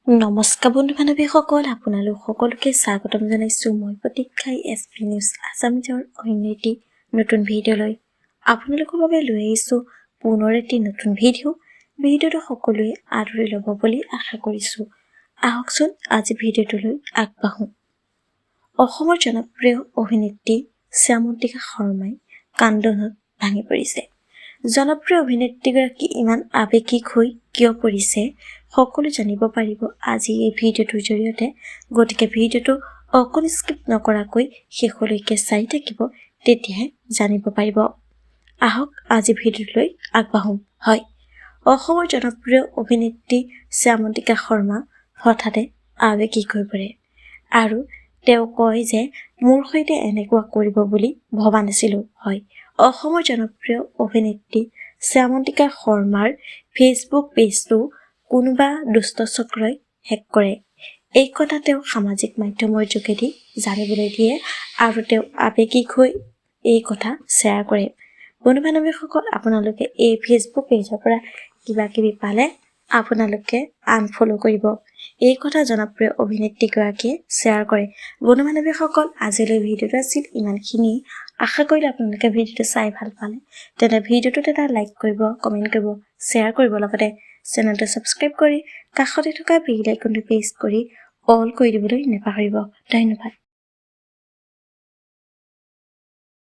নমস্কাৰ বন্ধু বান্ধৱীসকল, আপোনালোক সকলোকে স্বাগতম জনাইছোঁ। মই প্ৰতীক্ষাই SP নিউজ আছামিজৰ অন্য এটি নতুন ভিডিঅ'লৈ আপোনালোকৰ বাবে লৈ আহিছোঁ পুনৰ এটি নতুন ভিডিঅ'টো সকলোৱে আদৰি ল'ব বুলি আশা কৰিছোঁ। আহকচোন আজি ভিডিঅ'টোলৈ আগবাঢ়োঁ। অসমৰ জনপ্ৰিয় অভিনেত্ৰী শ্যামন্তিকা শৰ্মাই কান্দোনত ভাঙি পৰিছে। জনপ্ৰিয় অভিনেত্ৰীগৰাকী ইমান আৱেগিক হৈ কিয় পৰিছে সকলো জানিব পাৰিব আজি এই ভিডিঅ'টোৰ জৰিয়তে। গতিকে ভিডিঅ'টো অকণ স্কিপ নকৰাকৈ শেষলৈকে চাই থাকিব, তেতিয়াহে জানিব পাৰিব। আহক আজি ভিডিঅ'টোলৈ আগবাঢ়োঁ। হয়, অসমৰ জনপ্ৰিয় অভিনেত্ৰী শ্যামন্তিকা শৰ্মা হঠাতে আৱেগিক হৈ পৰে আৰু তেওঁ কয় যে মোৰ সৈতে এনেকুৱা কৰিব বুলি ভবা নাছিলোঁ। হয়, অসমৰ জনপ্ৰিয় অভিনেত্ৰী শ্যামন্তিকা শৰ্মাৰ ফেচবুক পেজটো কোনোবা দুষ্ট চক্ৰই হেক কৰে। এই কথা তেওঁ সামাজিক মাধ্যমৰ যোগেদি জানিবলৈ দিয়ে আৰু তেওঁ আৱেগিক হৈ এই কথা শ্বেয়াৰ কৰে। বন্ধু বান্ধৱীসকল, আপোনালোকে এই ফেচবুক পেজৰ পৰা কিবা কিবি পালে আপোনালোকে আনফল' কৰিব। এই কথা জনপ্ৰিয় অভিনেত্ৰীগৰাকীয়ে শ্বেয়াৰ কৰে। বন্ধু বান্ধৱীসকল, আজিলৈ ভিডিঅ'টো আছিল ইমানখিনি। আশা কৰিলোঁ আপোনালোকে ভিডিঅ'টো চাই ভাল পালে। তেন্তে ভিডিঅ'টোত এটা লাইক কৰিব, কমেণ্ট কৰিব, শ্বেয়াৰ কৰিব, লগতে চেনেলটো ছাবস্ক্ৰাইব কৰি কাষতে থকা বেল আইকনটো প্ৰেছ কৰি অল কৰি দিবলৈ নাপাহৰিব। ধন্যবাদ।